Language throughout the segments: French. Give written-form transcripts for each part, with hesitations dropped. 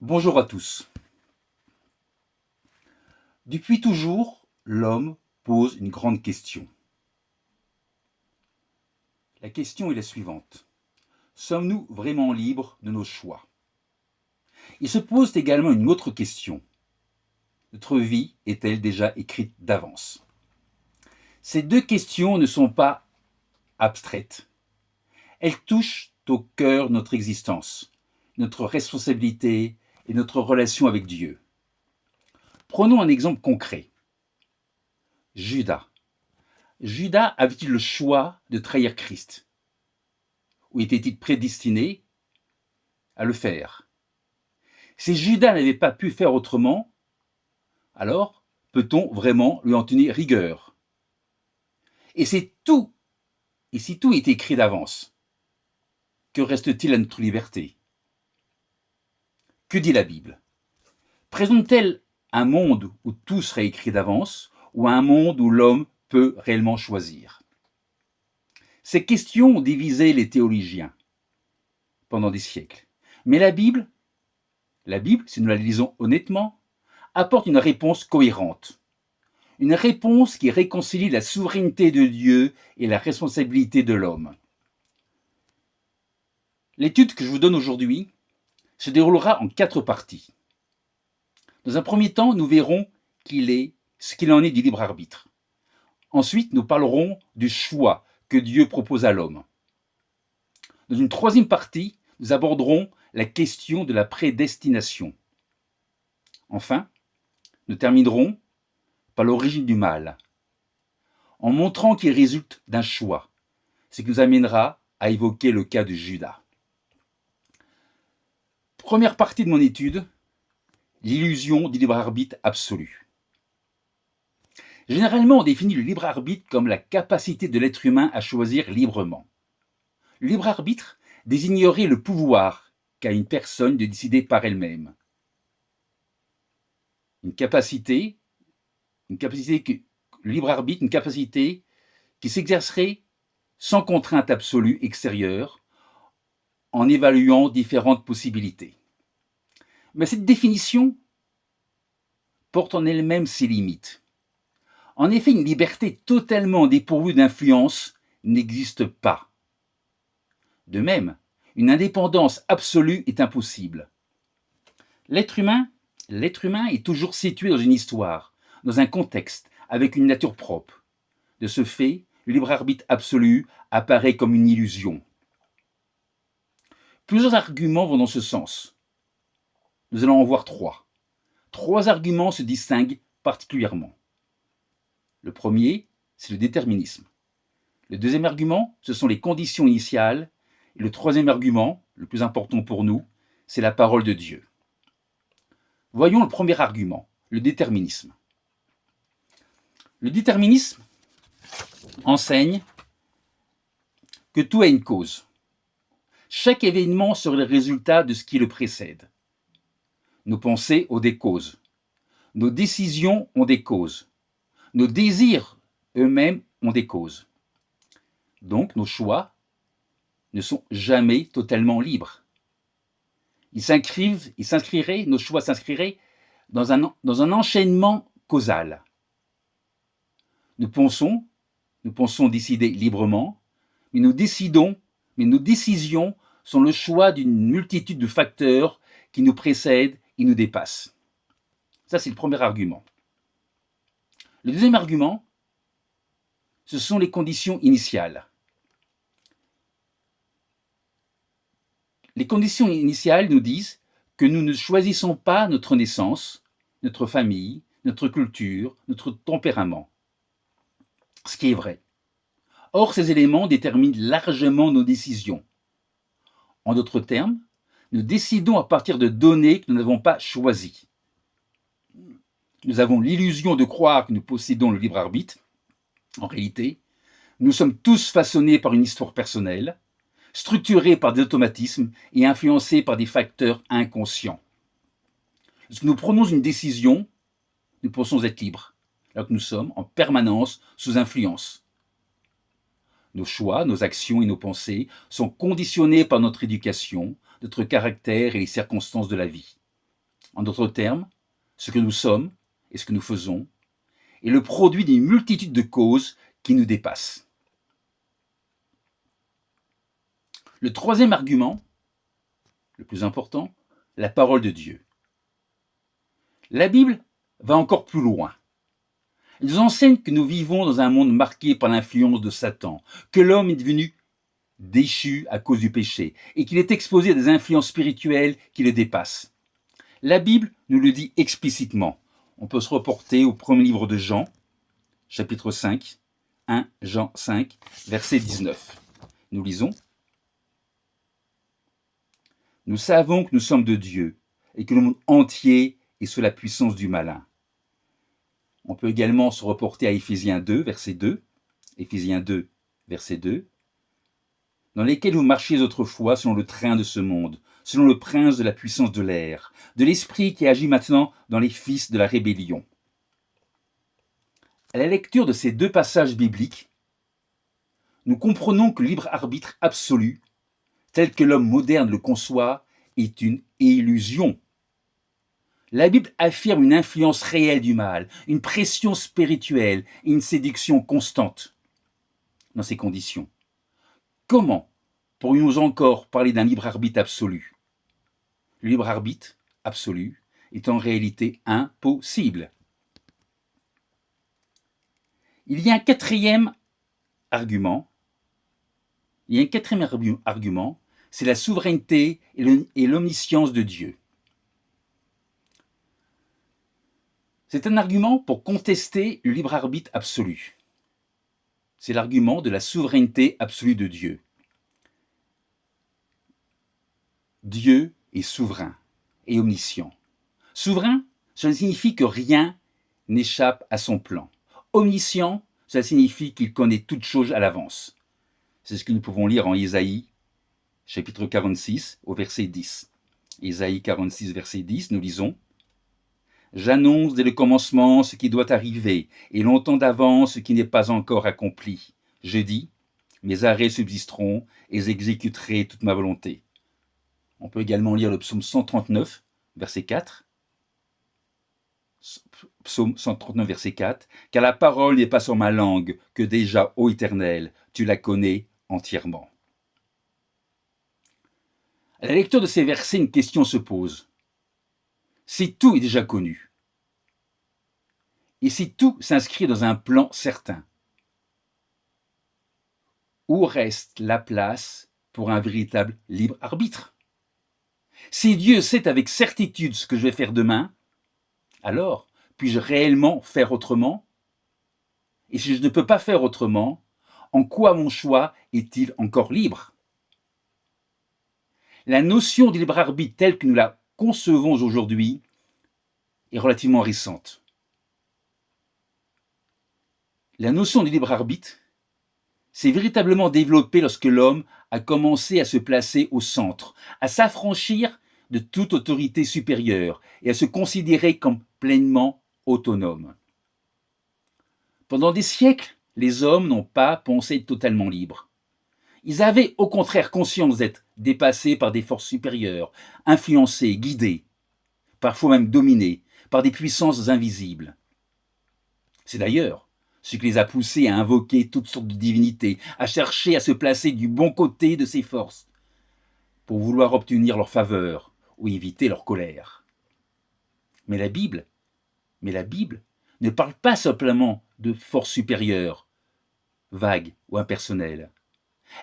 Bonjour à tous. Depuis toujours, l'homme pose une grande question. La question est la suivante. Sommes-nous vraiment libres de nos choix? Il se pose également une autre question. Notre vie est-elle déjà écrite d'avance? Ces deux questions ne sont pas abstraites. Elles touchent au cœur de notre existence, notre responsabilité et notre relation avec Dieu. Prenons un exemple concret. Judas. Judas avait-il le choix de trahir Christ? Ou était-il prédestiné à le faire? Si Judas n'avait pas pu faire autrement, alors peut-on vraiment lui en tenir rigueur? Et c'est tout, et si tout est écrit d'avance, que reste-t-il à notre liberté? Que dit la Bible? Présente-t-elle un monde où tout serait écrit d'avance, ou un monde où l'homme peut réellement choisir? Ces questions ont divisé les théologiens pendant des siècles. Mais la Bible, si nous la lisons honnêtement, apporte une réponse cohérente. Une réponse qui réconcilie la souveraineté de Dieu et la responsabilité de l'homme. L'étude que je vous donne aujourd'hui se déroulera en 4 parties. Dans un premier temps, nous verrons ce qu'il en est du libre arbitre. Ensuite, nous parlerons du choix que Dieu propose à l'homme. Dans une troisième partie, nous aborderons la question de la prédestination. Enfin, nous terminerons par l'origine du mal, en montrant qu'il résulte d'un choix, ce qui nous amènera à évoquer le cas de Judas. Première partie de mon étude, l'illusion du libre arbitre absolu. Généralement, on définit le libre arbitre comme la capacité de l'être humain à choisir librement. Le libre arbitre désignerait le pouvoir qu'a une personne de décider par elle-même. Une capacité le libre arbitre, une capacité qui s'exercerait sans contrainte absolue extérieure, en évaluant différentes possibilités. Mais cette définition porte en elle-même ses limites. En effet, une liberté totalement dépourvue d'influence n'existe pas. De même, une indépendance absolue est impossible. L'être humain est toujours situé dans une histoire, dans un contexte, avec une nature propre. De ce fait, le libre arbitre absolu apparaît comme une illusion. Plusieurs arguments vont dans ce sens. Nous allons en voir 3. 3 arguments se distinguent particulièrement. Le premier, c'est le déterminisme. Le deuxième argument, ce sont les conditions initiales. Et le troisième argument, le plus important pour nous, c'est la parole de Dieu. Voyons le premier argument, le déterminisme. Le déterminisme enseigne que tout a une cause. Chaque événement serait le résultat de ce qui le précède. Nos pensées ont des causes. Nos décisions ont des causes. Nos désirs eux-mêmes ont des causes. Donc nos choix ne sont jamais totalement libres. Nos choix s'inscriraient dans un enchaînement causal. Nous pensons décider librement, mais nos décisions sont le choix d'une multitude de facteurs qui nous précèdent et nous dépassent. Ça, c'est le premier argument. Le deuxième argument, ce sont les conditions initiales. Les conditions initiales nous disent que nous ne choisissons pas notre naissance, notre famille, notre culture, notre tempérament. Ce qui est vrai. Or, ces éléments déterminent largement nos décisions. En d'autres termes, nous décidons à partir de données que nous n'avons pas choisies. Nous avons l'illusion de croire que nous possédons le libre arbitre. En réalité, nous sommes tous façonnés par une histoire personnelle, structurés par des automatismes et influencés par des facteurs inconscients. Lorsque nous prenons une décision, nous pensons être libres, alors que nous sommes en permanence sous influence. Nos choix, nos actions et nos pensées sont conditionnés par notre éducation, notre caractère et les circonstances de la vie. En d'autres termes, ce que nous sommes et ce que nous faisons est le produit d'une multitude de causes qui nous dépassent. Le troisième argument, le plus important, la parole de Dieu. La Bible va encore plus loin. Elle nous enseigne que nous vivons dans un monde marqué par l'influence de Satan, que l'homme est devenu déchu à cause du péché et qu'il est exposé à des influences spirituelles qui le dépassent. La Bible nous le dit explicitement. On peut se reporter au premier livre de Jean, chapitre 5, 1 Jean 5, verset 19. Nous lisons: « Nous savons que nous sommes de Dieu et que le monde entier est sous la puissance du malin. » On peut également se reporter à Éphésiens 2, verset 2, Éphésiens 2, verset 2, « Dans lesquels vous marchiez autrefois selon le train de ce monde, selon le prince de la puissance de l'air, de l'esprit qui agit maintenant dans les fils de la rébellion. » À la lecture de ces deux passages bibliques, nous comprenons que le libre arbitre absolu, tel que l'homme moderne le conçoit, est une illusion. La Bible affirme une influence réelle du mal, une pression spirituelle et une séduction constante. Dans ces conditions, comment pourrions-nous encore parler d'un libre arbitre absolu? Le libre arbitre absolu est en réalité impossible. Il y a un quatrième argument. C'est la souveraineté et l'omniscience de Dieu. C'est un argument pour contester le libre arbitre absolu. C'est l'argument de la souveraineté absolue de Dieu. Dieu est souverain et omniscient. Souverain, cela signifie que rien n'échappe à son plan. Omniscient, cela signifie qu'il connaît toutes choses à l'avance. C'est ce que nous pouvons lire en Ésaïe, chapitre 46, au verset 10. Ésaïe 46, verset 10, nous lisons: « J'annonce dès le commencement ce qui doit arriver, et longtemps d'avance ce qui n'est pas encore accompli. Je dis, mes arrêts subsisteront, et j'exécuterai toute ma volonté. » On peut également lire le psaume 139, verset 4. Psaume 139, verset 4. « Car la parole n'est pas sur ma langue, que déjà, ô Éternel, tu la connais entièrement. » À la lecture de ces versets, une question se pose. Si tout est déjà connu, et si tout s'inscrit dans un plan certain, où reste la place pour un véritable libre arbitre? Si Dieu sait avec certitude ce que je vais faire demain, alors puis-je réellement faire autrement? Et si je ne peux pas faire autrement, en quoi mon choix est-il encore libre? La notion de libre arbitre telle que nous la concevons aujourd'hui est relativement récente. La notion de libre arbitre s'est véritablement développée lorsque l'homme a commencé à se placer au centre, à s'affranchir de toute autorité supérieure et à se considérer comme pleinement autonome. Pendant des siècles, les hommes n'ont pas pensé totalement libres. Ils avaient au contraire conscience d'être dépassés par des forces supérieures, influencés, guidés, parfois même dominés par des puissances invisibles. C'est d'ailleurs ce qui les a poussés à invoquer toutes sortes de divinités, à chercher à se placer du bon côté de ces forces, pour vouloir obtenir leur faveur ou éviter leur colère. Mais la Bible ne parle pas simplement de forces supérieures, vagues ou impersonnelles.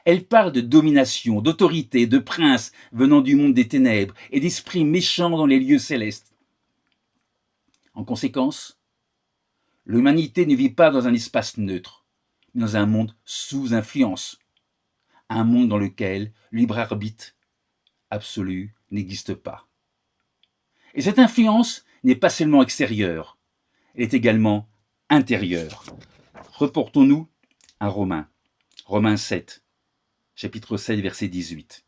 Elle parle de domination, d'autorité, de princes venant du monde des ténèbres et d'esprits méchants dans les lieux célestes. En conséquence, l'humanité ne vit pas dans un espace neutre, mais dans un monde sous influence, un monde dans lequel le libre arbitre absolu n'existe pas. Et cette influence n'est pas seulement extérieure, elle est également intérieure. Reportons-nous à Romains 7, chapitre 7, verset 18.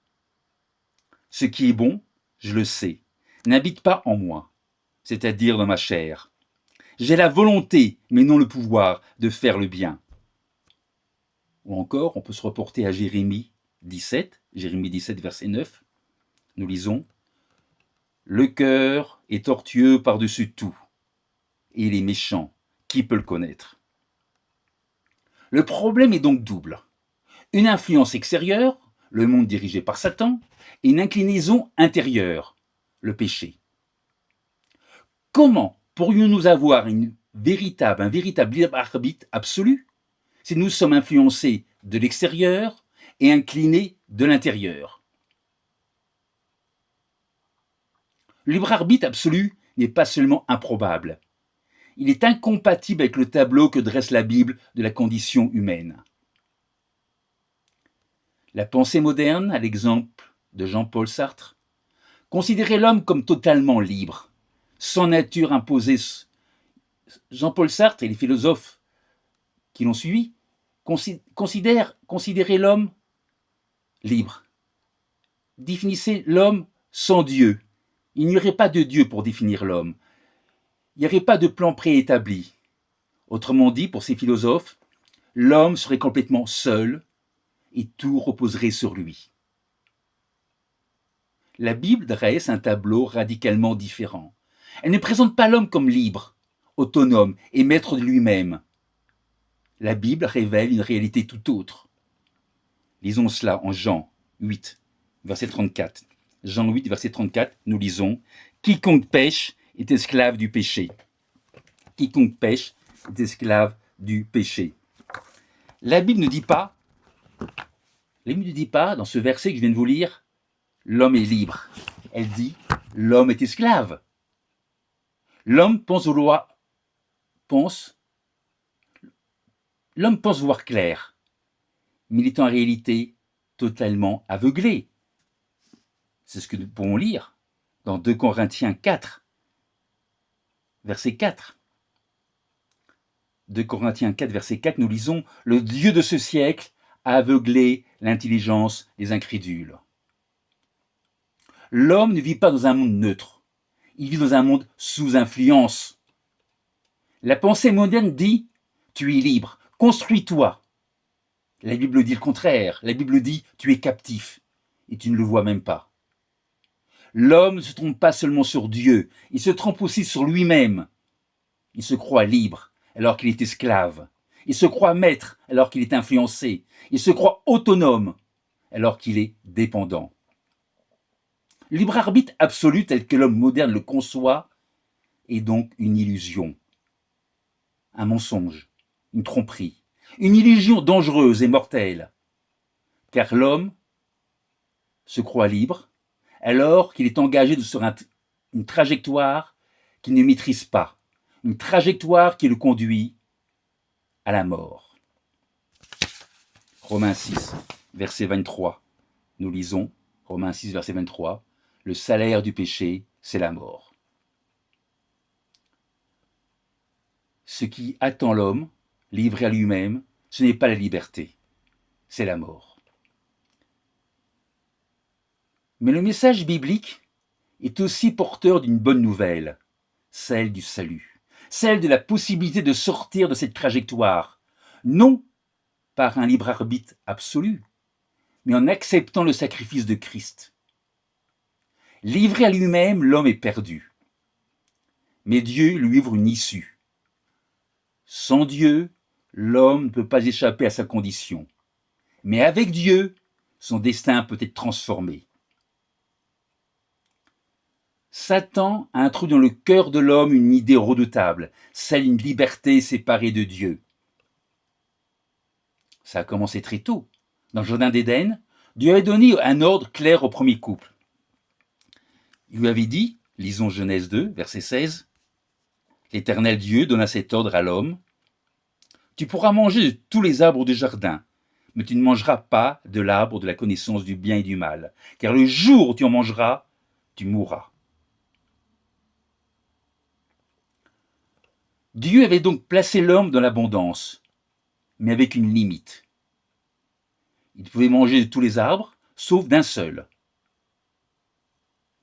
« Ce qui est bon, je le sais, n'habite pas en moi, c'est-à-dire dans ma chair. J'ai la volonté, mais non le pouvoir, de faire le bien. » Ou encore, on peut se reporter à Jérémie 17, verset 9. Nous lisons: « Le cœur est tortueux par-dessus tout, et il est méchant. Qui peut le connaître? Le problème est donc double. Une influence extérieure, le monde dirigé par Satan, et une inclinaison intérieure, le péché. Comment pourrions-nous avoir un véritable libre arbitre absolu si nous sommes influencés de l'extérieur et inclinés de l'intérieur? Le libre arbitre absolu n'est pas seulement improbable, il est incompatible avec le tableau que dresse la Bible de la condition humaine. La pensée moderne, à l'exemple de Jean-Paul Sartre, considérait l'homme comme totalement libre, sans nature imposée. Jean-Paul Sartre et les philosophes qui l'ont suivi considéraient l'homme libre, définissaient l'homme sans Dieu. Il n'y aurait pas de Dieu pour définir l'homme. Il n'y aurait pas de plan préétabli. Autrement dit, pour ces philosophes, l'homme serait complètement seul et tout reposerait sur lui. La Bible dresse un tableau radicalement différent. Elle ne présente pas l'homme comme libre, autonome et maître de lui-même. La Bible révèle une réalité tout autre. Lisons cela en Jean 8, verset 34. Jean 8, verset 34, nous lisons « Quiconque pêche est esclave du péché. » Quiconque pêche est esclave du péché. La Bible ne dit pas, dans ce verset que je viens de vous lire, l'homme est libre. Elle dit, l'homme est esclave. L'homme pense voir clair, mais il est en réalité totalement aveuglé. C'est ce que nous pouvons lire dans 2 Corinthiens 4, verset 4. 2 Corinthiens 4, verset 4, nous lisons « Le Dieu de ce siècle a aveuglé l'intelligence des incrédules. » L'homme ne vit pas dans un monde neutre, il vit dans un monde sous influence. La pensée moderne dit « Tu es libre, construis-toi ». La Bible dit le contraire, la Bible dit « Tu es captif » et tu ne le vois même pas. L'homme ne se trompe pas seulement sur Dieu, il se trompe aussi sur lui-même. Il se croit libre alors qu'il est esclave. Il se croit maître alors qu'il est influencé. Il se croit autonome alors qu'il est dépendant. Le libre arbitre absolu tel que l'homme moderne le conçoit est donc une illusion, un mensonge, une tromperie, une illusion dangereuse et mortelle. Car l'homme se croit libre alors qu'il est engagé sur une trajectoire qu'il ne maîtrise pas, une trajectoire qui le conduit à la mort. Romains 6, verset 23. Nous lisons, Romains 6, verset 23, « Le salaire du péché, c'est la mort. » Ce qui attend l'homme, livré à lui-même, ce n'est pas la liberté, c'est la mort. Mais le message biblique est aussi porteur d'une bonne nouvelle, celle du salut, celle de la possibilité de sortir de cette trajectoire, non par un libre arbitre absolu, mais en acceptant le sacrifice de Christ. Livré à lui-même, l'homme est perdu. Mais Dieu lui ouvre une issue. Sans Dieu, l'homme ne peut pas échapper à sa condition. Mais avec Dieu, son destin peut être transformé. Satan a introduit dans le cœur de l'homme une idée redoutable, celle d'une liberté séparée de Dieu. Ça a commencé très tôt. Dans le jardin d'Éden, Dieu avait donné un ordre clair au premier couple. Il lui avait dit, lisons Genèse 2, verset 16, « L'Éternel Dieu donna cet ordre à l'homme, « Tu pourras manger de tous les arbres du jardin, mais tu ne mangeras pas de l'arbre de la connaissance du bien et du mal, car le jour où tu en mangeras, tu mourras. » Dieu avait donc placé l'homme dans l'abondance, mais avec une limite. Il pouvait manger de tous les arbres, sauf d'un seul.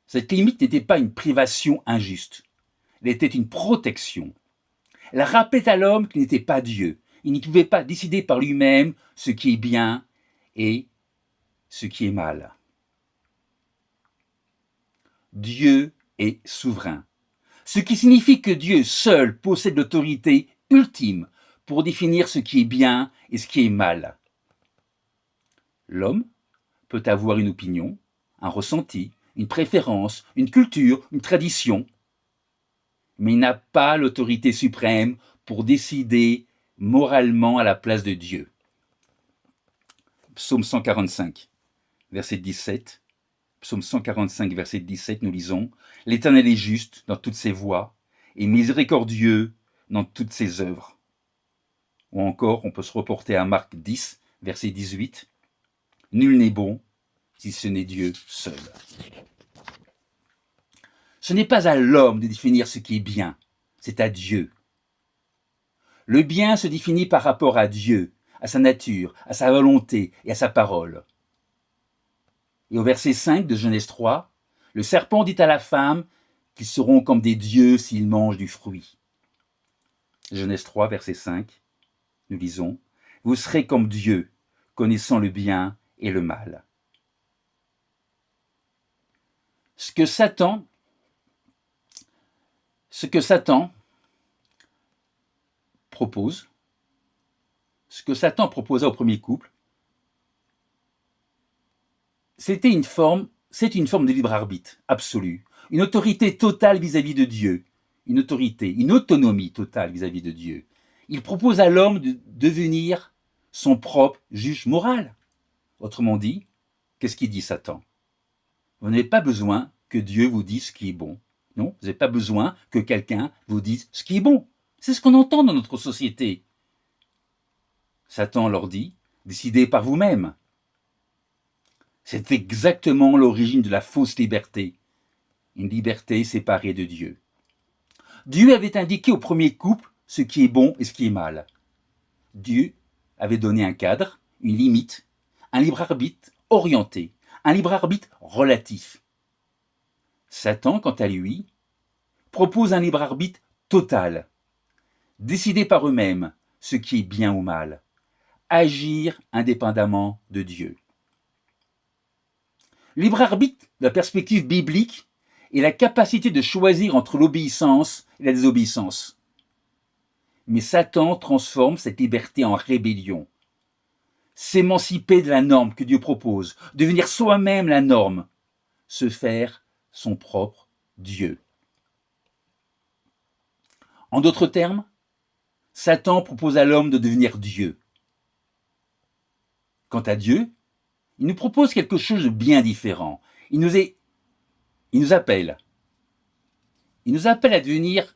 Cette limite n'était pas une privation injuste, elle était une protection. Elle rappelait à l'homme qu'il n'était pas Dieu. Il ne pouvait pas décider par lui-même ce qui est bien et ce qui est mal. Dieu est souverain. Ce qui signifie que Dieu seul possède l'autorité ultime pour définir ce qui est bien et ce qui est mal. L'homme peut avoir une opinion, un ressenti, une préférence, une culture, une tradition, mais il n'a pas l'autorité suprême pour décider moralement à la place de Dieu. Psaume 145, verset 17. Psaume 145, verset 17, nous lisons « L'Éternel est juste dans toutes ses voies et miséricordieux dans toutes ses œuvres. » Ou encore, on peut se reporter à Marc 10, verset 18. « Nul n'est bon si ce n'est Dieu seul. » Ce n'est pas à l'homme de définir ce qui est bien, c'est à Dieu. Le bien se définit par rapport à Dieu, à sa nature, à sa volonté et à sa parole. Et au verset 5 de Genèse 3, le serpent dit à la femme qu'ils seront comme des dieux s'ils mangent du fruit. Genèse 3, verset 5, nous lisons « Vous serez comme Dieu, connaissant le bien et le mal. » Ce que Satan propose, ce que Satan proposa au premier couple, c'est une forme de libre arbitre absolue, une autorité totale vis-à-vis de Dieu, une autonomie totale vis-à-vis de Dieu. Il propose à l'homme de devenir son propre juge moral. Autrement dit, qu'est-ce qu'il dit Satan? Vous n'avez pas besoin que Dieu vous dise ce qui est bon. Non, vous n'avez pas besoin que quelqu'un vous dise ce qui est bon. C'est ce qu'on entend dans notre société. Satan leur dit, décidez par vous-même. C'est exactement l'origine de la fausse liberté, une liberté séparée de Dieu. Dieu avait indiqué au premier couple ce qui est bon et ce qui est mal. Dieu avait donné un cadre, une limite, un libre arbitre orienté, un libre arbitre relatif. Satan, quant à lui, propose un libre arbitre total, décider par eux-mêmes ce qui est bien ou mal, agir indépendamment de Dieu. Libre arbitre, de la perspective biblique, est la capacité de choisir entre l'obéissance et la désobéissance. Mais Satan transforme cette liberté en rébellion. S'émanciper de la norme que Dieu propose, devenir soi-même la norme, se faire son propre Dieu. En d'autres termes, Satan propose à l'homme de devenir Dieu. Quant à Dieu, il nous propose quelque chose de bien différent. Il nous appelle à devenir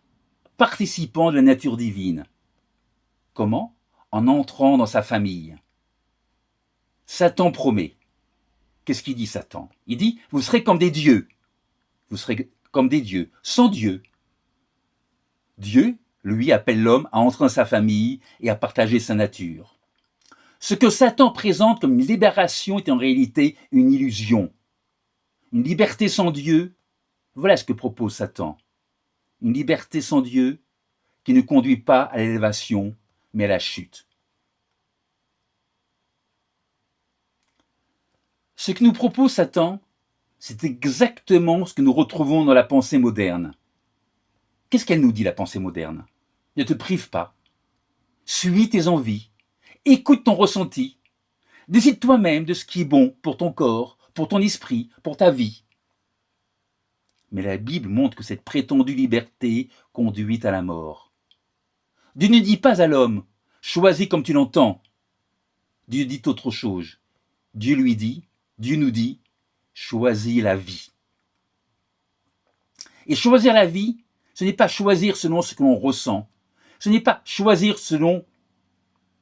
participants de la nature divine. Comment? En entrant dans sa famille. Satan promet. Qu'est-ce qu'il dit Satan? Il dit, vous serez comme des dieux. Vous serez comme des dieux, sans Dieu. Dieu, lui, appelle l'homme à entrer dans sa famille et à partager sa nature. Ce que Satan présente comme une libération est en réalité une illusion. Une liberté sans Dieu, voilà ce que propose Satan. Une liberté sans Dieu qui ne conduit pas à l'élévation, mais à la chute. Ce que nous propose Satan, c'est exactement ce que nous retrouvons dans la pensée moderne. Qu'est-ce qu'elle nous dit, la pensée moderne? Ne te prive pas. Suis tes envies. Écoute ton ressenti. Décide toi-même de ce qui est bon pour ton corps, pour ton esprit, pour ta vie. Mais la Bible montre que cette prétendue liberté conduit à la mort. Dieu ne dit pas à l'homme, choisis comme tu l'entends. Dieu dit autre chose. Dieu nous dit, choisis la vie. Et choisir la vie, ce n'est pas choisir selon ce que l'on ressent. Ce n'est pas choisir selon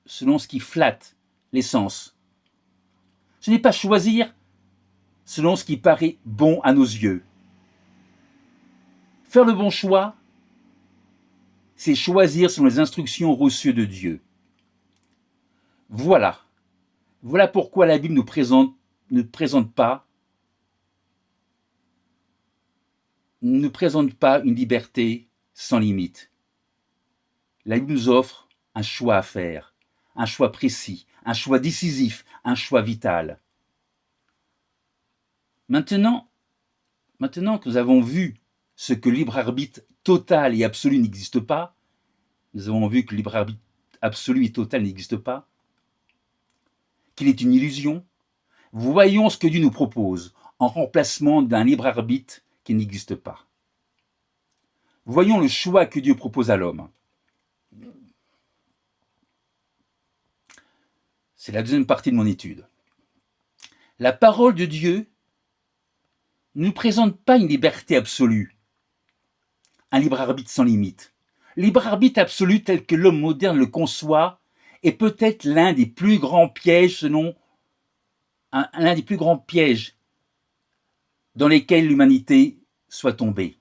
ce qui flatte les sens. Ce n'est pas choisir selon ce qui paraît bon à nos yeux. Faire le bon choix, c'est choisir selon les instructions reçues de Dieu. Voilà pourquoi la Bible ne présente pas une liberté sans limite. La Bible nous offre un choix à faire, un choix précis, un choix décisif, un choix vital. Maintenant que nous avons vu ce que le libre arbitre total et absolu n'existe pas. Nous avons vu que le libre arbitre absolu et total n'existe pas, qu'il est une illusion. Voyons ce que Dieu nous propose en remplacement d'un libre arbitre qui n'existe pas. Voyons le choix que Dieu propose à l'homme. C'est la deuxième partie de mon étude. La parole de Dieu ne nous présente pas une liberté absolue, un libre arbitre sans limite. Libre arbitre absolu tel que l'homme moderne le conçoit est peut-être l'un des plus grands pièges l'un des plus grands pièges dans lesquels l'humanité soit tombée.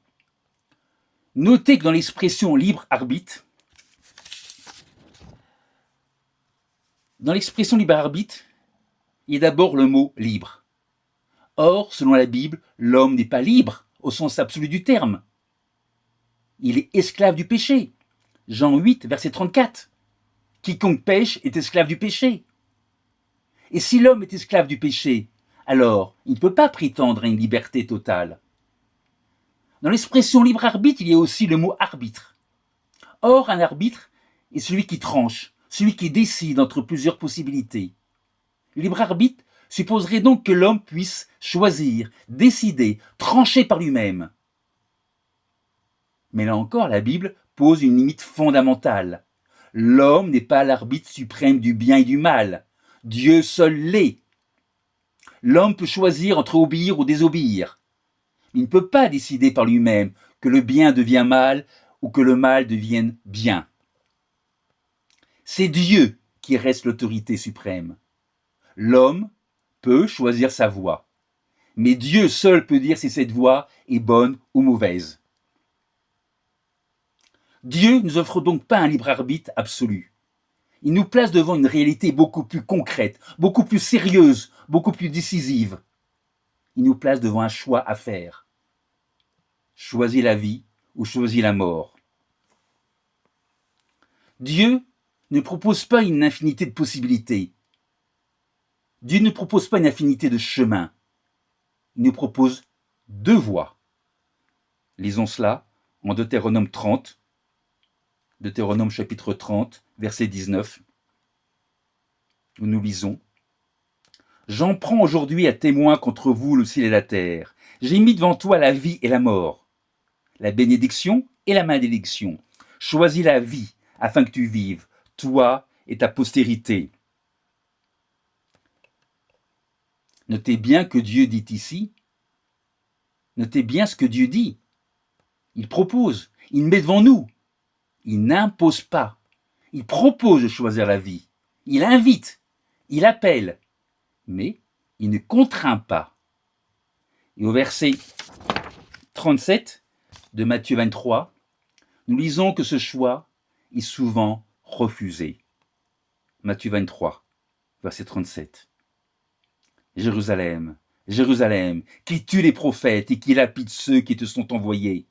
Notez que dans l'expression libre arbitre, il y a d'abord le mot libre. Or, selon la Bible, l'homme n'est pas libre au sens absolu du terme. Il est esclave du péché. Jean 8, verset 34. Quiconque pêche est esclave du péché. Et si l'homme est esclave du péché, alors il ne peut pas prétendre à une liberté totale. Dans l'expression libre arbitre, il y a aussi le mot arbitre. Or, un arbitre est celui qui tranche, celui qui décide entre plusieurs possibilités. Le libre arbitre supposerait donc que l'homme puisse choisir, décider, trancher par lui-même. Mais là encore, la Bible pose une limite fondamentale. L'homme n'est pas l'arbitre suprême du bien et du mal. Dieu seul l'est. L'homme peut choisir entre obéir ou désobéir. Il ne peut pas décider par lui-même que le bien devient mal ou que le mal devienne bien. C'est Dieu qui reste l'autorité suprême. L'homme peut choisir sa voie, mais Dieu seul peut dire si cette voie est bonne ou mauvaise. Dieu ne nous offre donc pas un libre arbitre absolu. Il nous place devant une réalité beaucoup plus concrète, beaucoup plus sérieuse, beaucoup plus décisive. Il nous place devant un choix à faire. Choisis la vie ou choisis la mort. Dieu ne propose pas une infinité de possibilités. Dieu ne propose pas une infinité de chemins. Il nous propose deux voies. Lisons cela en Deutéronome 30, Deutéronome chapitre 30, verset 19, où nous lisons « J'en prends aujourd'hui à témoin contre vous le ciel et la terre. J'ai mis devant toi la vie et la mort, la bénédiction et la malédiction. Choisis la vie afin que tu vives, toi et ta postérité. » Notez bien que Dieu dit ici, notez bien ce que Dieu dit. Il propose, il met devant nous. Il n'impose pas. Il propose de choisir la vie. Il invite, il appelle, mais il ne contraint pas. Et au verset 37 de Matthieu 23, nous lisons que ce choix est souvent refusé. Matthieu 23, verset 37. Jérusalem, Jérusalem, qui tue les prophètes et qui lapide ceux qui te sont envoyés.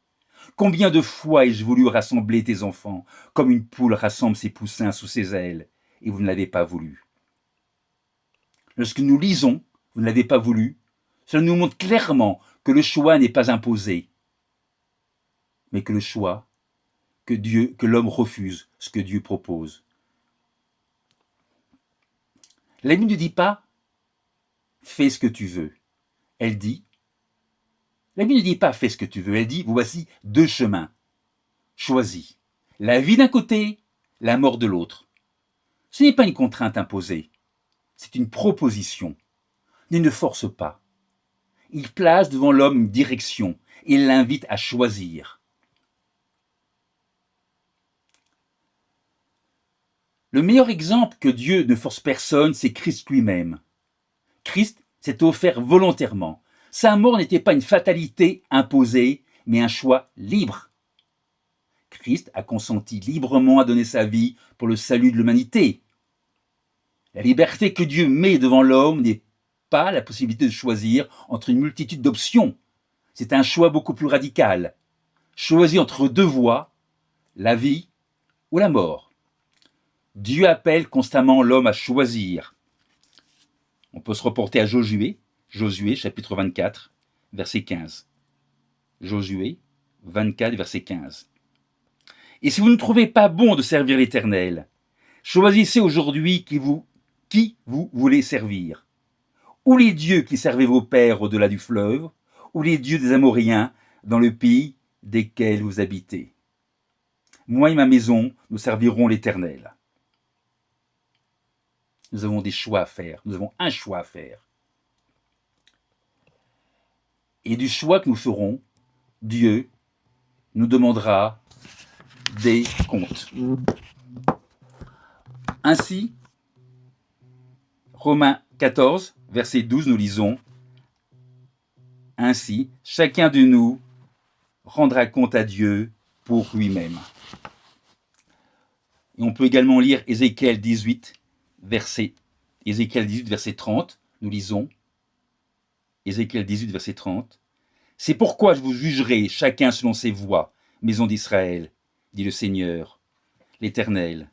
Combien de fois ai-je voulu rassembler tes enfants, comme une poule rassemble ses poussins sous ses ailes, et vous ne l'avez pas voulu. Lorsque nous lisons, vous ne l'avez pas voulu, cela nous montre clairement que le choix n'est pas imposé, mais que le choix, que l'homme refuse ce que Dieu propose. La Bible ne dit pas « fais ce que tu veux ». Elle dit La Bible ne dit pas « fais ce que tu veux », elle dit « voici deux chemins. Choisis. La vie d'un côté, la mort de l'autre. » Ce n'est pas une contrainte imposée, c'est une proposition. Il ne force pas. Il place devant l'homme une direction et l'invite à choisir. Le meilleur exemple que Dieu ne force personne, c'est Christ lui-même. Christ s'est offert volontairement. Sa mort n'était pas une fatalité imposée, mais un choix libre. Christ a consenti librement à donner sa vie pour le salut de l'humanité. La liberté que Dieu met devant l'homme n'est pas la possibilité de choisir entre une multitude d'options. C'est un choix beaucoup plus radical. Choisir entre deux voies, la vie ou la mort. Dieu appelle constamment l'homme à choisir. On peut se reporter à Josué chapitre 24, verset 15. Josué 24, verset 15. Et si vous ne trouvez pas bon de servir l'Éternel, choisissez aujourd'hui qui vous voulez servir. Ou les dieux qui servaient vos pères au-delà du fleuve, ou les dieux des Amoréens dans le pays desquels vous habitez. Moi et ma maison, nous servirons l'Éternel. Nous avons des choix à faire. Nous avons un choix à faire. Et du choix que nous ferons, Dieu nous demandera des comptes. Ainsi, Romains 14, verset 12, nous lisons: Ainsi, chacun de nous rendra compte à Dieu pour lui-même. Et on peut également lire Ézéchiel 18, verset 30, nous lisons Ézéchiel 18, verset 30. C'est pourquoi je vous jugerai chacun selon ses voies, maison d'Israël, dit le Seigneur, l'Éternel.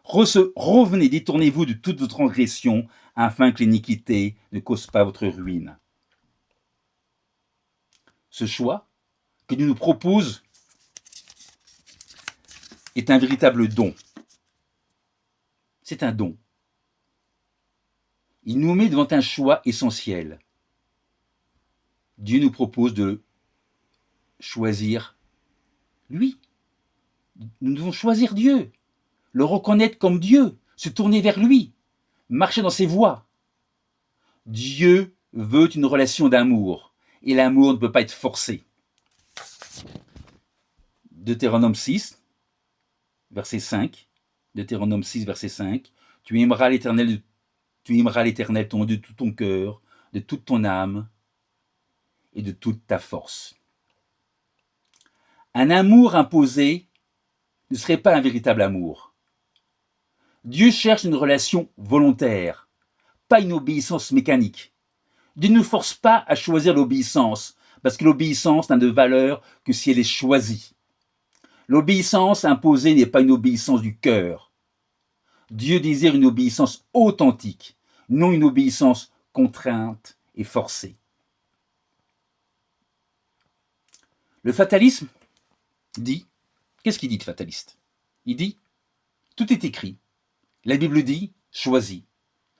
Revenez, détournez-vous de toutes vos transgressions, afin que l'iniquité ne cause pas votre ruine. Ce choix que Dieu nous propose est un véritable don. C'est un don. Il nous met devant un choix essentiel. Dieu nous propose de choisir lui. Nous devons choisir Dieu, le reconnaître comme Dieu, se tourner vers lui, marcher dans ses voies. Dieu veut une relation d'amour, et l'amour ne peut pas être forcé. Deutéronome 6, verset 5. Deutéronome 6, verset 5. Tu aimeras l'Éternel de tout ton cœur, de toute ton âme et de toute ta force. Un amour imposé ne serait pas un véritable amour. Dieu cherche une relation volontaire, pas une obéissance mécanique. Dieu ne nous force pas à choisir l'obéissance, parce que l'obéissance n'a de valeur que si elle est choisie. L'obéissance imposée n'est pas une obéissance du cœur. Dieu désire une obéissance authentique, non une obéissance contrainte et forcée. Le fatalisme dit, qu'est-ce qu'il dit de fataliste? Il dit, tout est écrit. La Bible dit, choisis.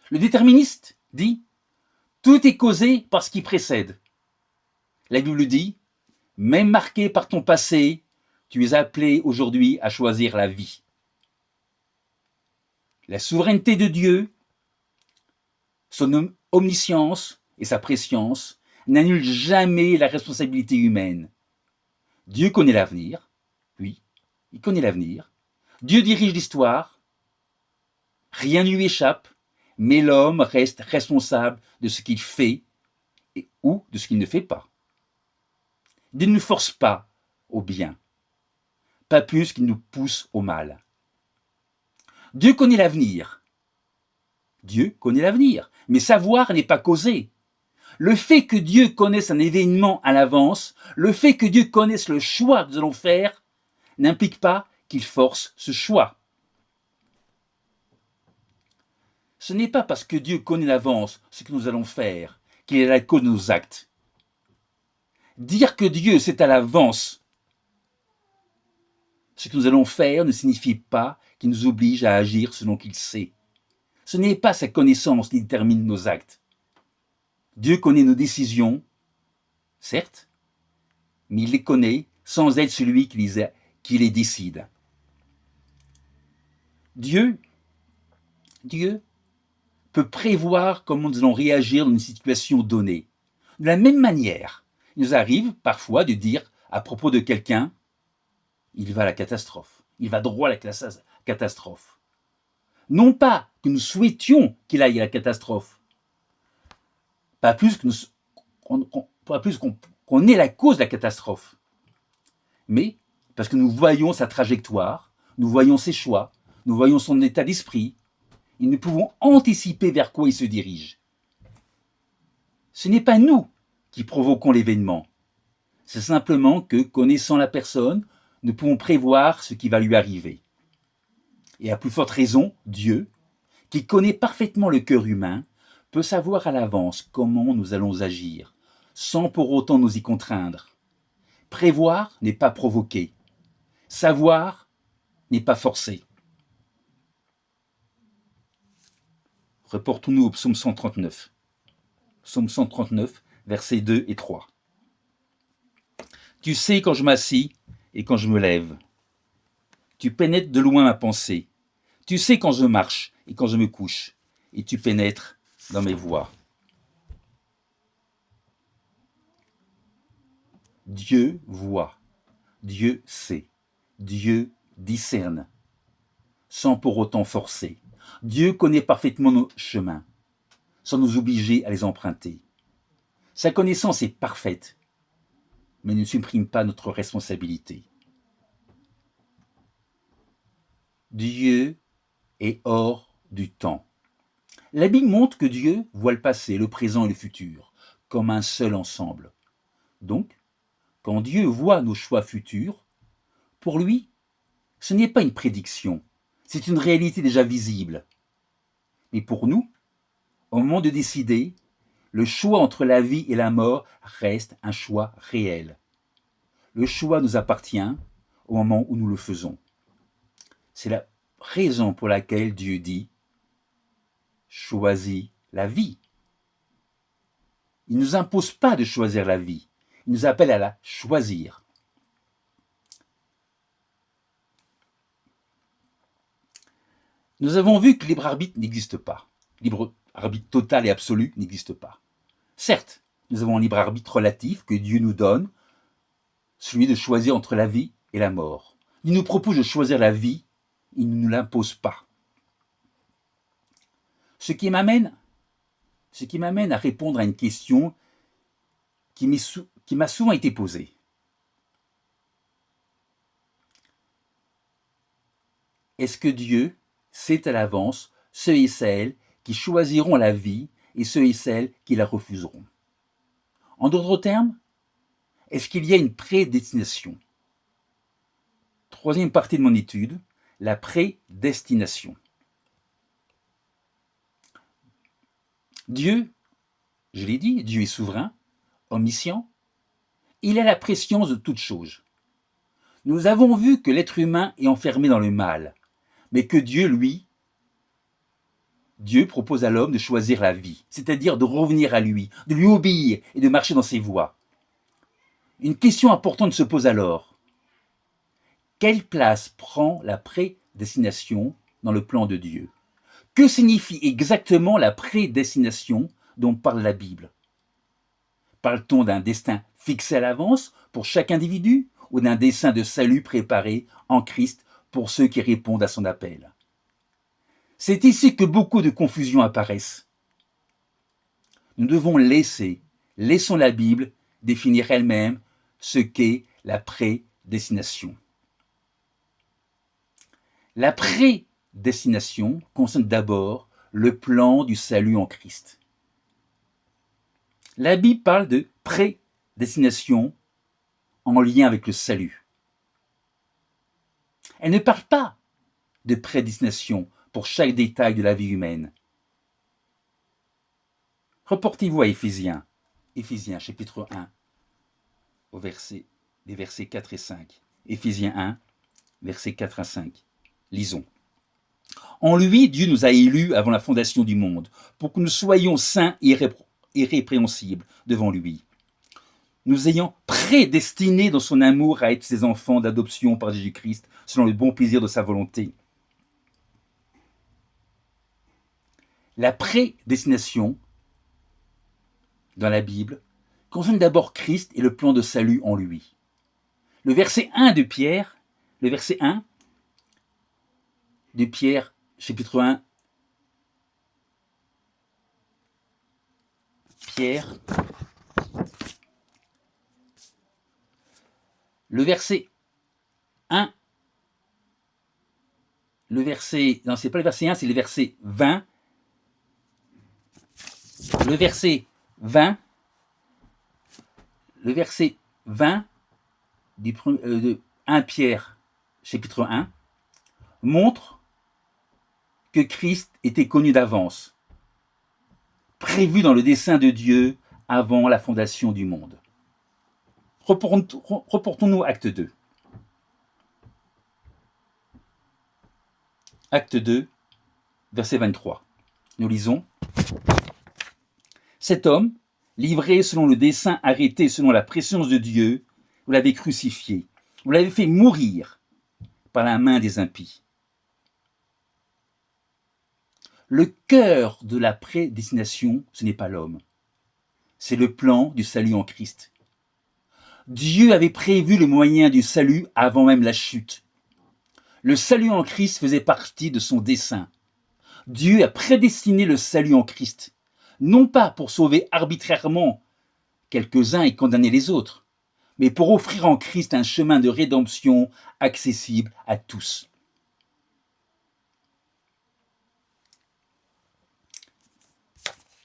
Le déterministe dit, tout est causé par ce qui précède. La Bible dit, même marqué par ton passé, tu es appelé aujourd'hui à choisir la vie. La souveraineté de Dieu, son omniscience et sa préscience n'annulent jamais la responsabilité humaine. Dieu connaît l'avenir, oui, il connaît l'avenir. Dieu dirige l'histoire, rien ne lui échappe, mais l'homme reste responsable de ce qu'il fait ou de ce qu'il ne fait pas. Dieu ne nous force pas au bien, pas plus qu'il nous pousse au mal. Dieu connaît l'avenir. Dieu connaît l'avenir, mais savoir n'est pas causer. Le fait que Dieu connaisse un événement à l'avance, le fait que Dieu connaisse le choix que nous allons faire, n'implique pas qu'il force ce choix. Ce n'est pas parce que Dieu connaît l'avance ce que nous allons faire qu'il est la cause de nos actes. Dire que Dieu sait à l'avance ce que nous allons faire ne signifie pas qu'il nous oblige à agir selon qu'il sait. Ce n'est pas sa connaissance qui détermine nos actes. Dieu connaît nos décisions, certes, mais il les connaît sans être celui qui les décide. Dieu peut prévoir comment nous allons réagir dans une situation donnée. De la même manière, il nous arrive parfois de dire à propos de quelqu'un, il va à la catastrophe, il va droit à la catastrophe. Non pas que nous souhaitions qu'il aille à la catastrophe, pas plus qu'on est la cause de la catastrophe, mais parce que nous voyons sa trajectoire, nous voyons ses choix, nous voyons son état d'esprit, et nous pouvons anticiper vers quoi il se dirige. Ce n'est pas nous qui provoquons l'événement, c'est simplement que, connaissant la personne, nous pouvons prévoir ce qui va lui arriver. Et à plus forte raison, Dieu, qui connaît parfaitement le cœur humain, peut savoir à l'avance comment nous allons agir, sans pour autant nous y contraindre. Prévoir n'est pas provoquer. Savoir n'est pas forcer. Reportons-nous au psaume 139. Psaume 139, versets 2 et 3. Tu sais quand je m'assis et quand je me lève. Tu pénètres de loin ma pensée. Tu sais quand je marche et quand je me couche. Et tu pénètres dans mes voies. Dieu voit, Dieu sait, Dieu discerne, sans pour autant forcer. Dieu connaît parfaitement nos chemins, sans nous obliger à les emprunter. Sa connaissance est parfaite, mais ne supprime pas notre responsabilité. Dieu est hors du temps. La Bible montre que Dieu voit le passé, le présent et le futur, comme un seul ensemble. Donc, quand Dieu voit nos choix futurs, pour lui, ce n'est pas une prédiction, c'est une réalité déjà visible. Mais pour nous, au moment de décider, le choix entre la vie et la mort reste un choix réel. Le choix nous appartient au moment où nous le faisons. C'est la raison pour laquelle Dieu dit « choisis la vie ». Il ne nous impose pas de choisir la vie, il nous appelle à la choisir. Nous avons vu que le libre arbitre n'existe pas. Libre arbitre total et absolu n'existe pas. Certes, nous avons un libre arbitre relatif que Dieu nous donne, celui de choisir entre la vie et la mort. Il nous propose de choisir la vie, il ne nous l'impose pas. Ce qui m'amène à répondre à une question qui m'a souvent été posée. Est-ce que Dieu sait à l'avance ceux et celles qui choisiront la vie et ceux et celles qui la refuseront? En d'autres termes, est-ce qu'il y a une prédestination? Troisième partie de mon étude, la prédestination. Dieu, je l'ai dit, Dieu est souverain, omniscient, il a la préscience de toutes choses. Nous avons vu que l'être humain est enfermé dans le mal, mais que Dieu, lui, Dieu propose à l'homme de choisir la vie, c'est-à-dire de revenir à lui, de lui obéir et de marcher dans ses voies. Une question importante se pose alors. Quelle place prend la prédestination dans le plan de Dieu? Que signifie exactement la prédestination dont parle la Bible? Parle-t-on d'un destin fixé à l'avance pour chaque individu ou d'un dessein de salut préparé en Christ pour ceux qui répondent à son appel? C'est ici que beaucoup de confusions apparaissent. Nous devons laissons la Bible définir elle-même ce qu'est la prédestination. La prédestination concerne d'abord le plan du salut en Christ. La Bible parle de prédestination en lien avec le salut. Elle ne parle pas de prédestination pour chaque détail de la vie humaine. Reportez-vous à Éphésiens chapitre 1, les versets 4 et 5. Éphésiens 1, versets 4 à 5. Lisons. En lui, Dieu nous a élus avant la fondation du monde, pour que nous soyons saints et irrépréhensibles devant lui, nous ayant prédestinés dans son amour à être ses enfants d'adoption par Jésus-Christ, selon le bon plaisir de sa volonté. La prédestination, dans la Bible, concerne d'abord Christ et le plan de salut en lui. Le verset 1 de Pierre, chapitre 1, Pierre, le verset 1, non, c'est pas le verset 1, c'est le verset 20. Le verset 20 de 1 Pierre, chapitre 1, montre que Christ était connu d'avance, prévu dans le dessein de Dieu avant la fondation du monde. Reportons-nous à acte 2. Acte 2, verset 23. Nous lisons. Cet homme, livré selon le dessein arrêté selon la préscience de Dieu, vous l'avez crucifié, vous l'avez fait mourir par la main des impies. Le cœur de la prédestination, ce n'est pas l'homme, c'est le plan du salut en Christ. Dieu avait prévu le moyen du salut avant même la chute. Le salut en Christ faisait partie de son dessein. Dieu a prédestiné le salut en Christ, non pas pour sauver arbitrairement quelques-uns et condamner les autres, mais pour offrir en Christ un chemin de rédemption accessible à tous.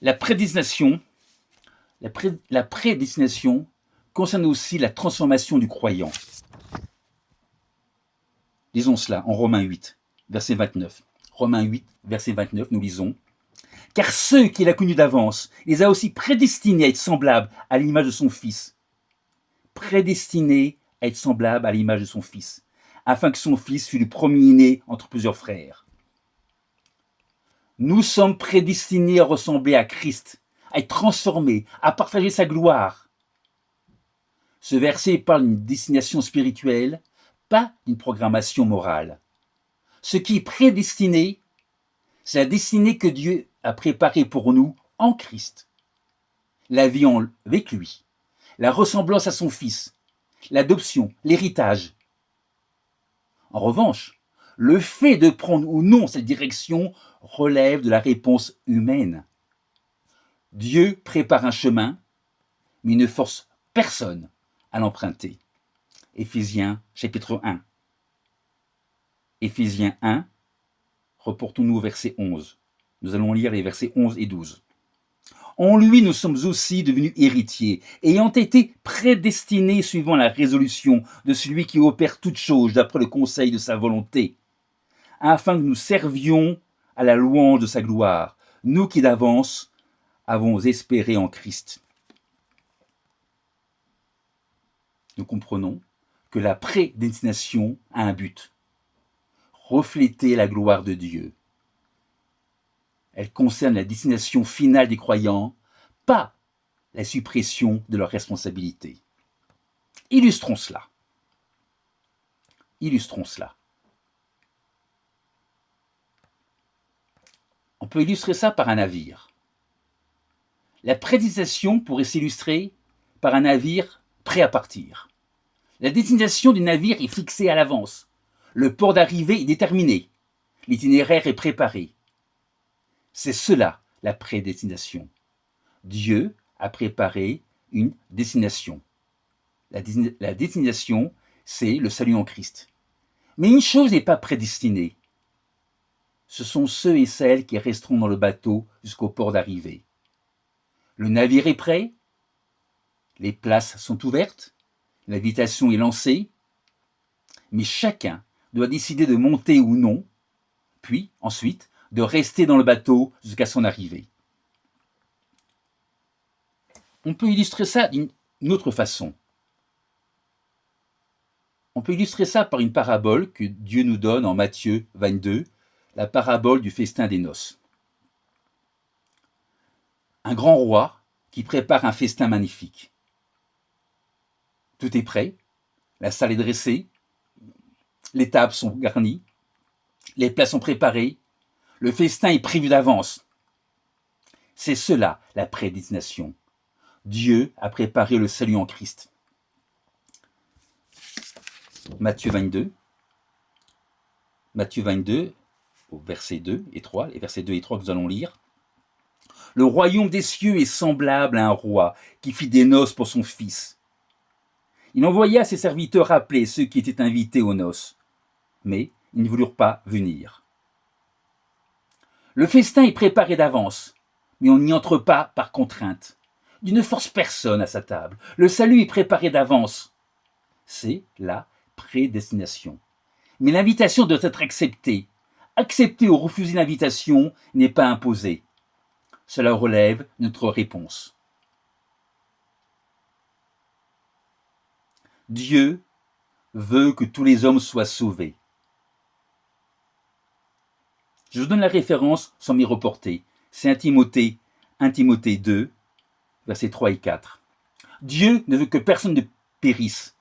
La prédestination concerne aussi la transformation du croyant. Lisons cela en Romains 8, verset 29. Romains 8, verset 29, nous lisons. « Car ceux qu'il a connus d'avance, les a aussi prédestinés à être semblables à l'image de son Fils. » Prédestinés à être semblables à l'image de son Fils, afin que son Fils fût le premier-né entre plusieurs frères. Nous sommes prédestinés à ressembler à Christ, à être transformés, à partager sa gloire. Ce verset parle d'une destination spirituelle, pas d'une programmation morale. Ce qui est prédestiné, c'est la destinée que Dieu a préparée pour nous en Christ. La vie avec lui, la ressemblance à son Fils, l'adoption, l'héritage. En revanche, le fait de prendre ou non cette direction relève de la réponse humaine. Dieu prépare un chemin, mais il ne force personne à l'emprunter. Éphésiens chapitre 1. Éphésiens 1, reportons-nous au verset 11. Nous allons lire les versets 11 et 12. En lui, nous sommes aussi devenus héritiers, ayant été prédestinés suivant la résolution de celui qui opère toutes choses d'après le conseil de sa volonté, afin que nous servions à la louange de sa gloire, nous qui d'avance avons espéré en Christ. Nous comprenons que la prédestination a un but, refléter la gloire de Dieu. Elle concerne la destination finale des croyants, pas la suppression de leurs responsabilités. Illustrons cela. On peut illustrer ça par un navire. La prédestination pourrait s'illustrer par un navire prêt à partir. La destination du navire est fixée à l'avance. Le port d'arrivée est déterminé. L'itinéraire est préparé. C'est cela la prédestination. Dieu a préparé une destination. La destination, c'est le salut en Christ. Mais une chose n'est pas prédestinée. Ce sont ceux et celles qui resteront dans le bateau jusqu'au port d'arrivée. Le navire est prêt, les places sont ouvertes, l'invitation est lancée, mais chacun doit décider de monter ou non, puis ensuite de rester dans le bateau jusqu'à son arrivée. On peut illustrer ça d'une autre façon. On peut illustrer ça par une parabole que Dieu nous donne en Matthieu 22, la parabole du festin des noces. Un grand roi qui prépare un festin magnifique. Tout est prêt, la salle est dressée, les tables sont garnies, les plats sont préparés, le festin est prévu d'avance. C'est cela la prédestination. Dieu a préparé le salut en Christ. Matthieu 22, au verset 2 et 3, les versets 2 et 3 que nous allons lire. Le royaume des cieux est semblable à un roi qui fit des noces pour son fils. Il envoya ses serviteurs appeler ceux qui étaient invités aux noces, mais ils ne voulurent pas venir. Le festin est préparé d'avance, mais on n'y entre pas par contrainte. Dieu ne force personne à sa table. Le salut est préparé d'avance. C'est la prédestination. Mais l'invitation doit être acceptée. Accepter ou refuser l'invitation n'est pas imposé. Cela relève notre réponse. Dieu veut que tous les hommes soient sauvés. Je vous donne la référence sans m'y reporter. C'est 1 Timothée 2, versets 3 et 4. Dieu ne veut que personne ne périsse.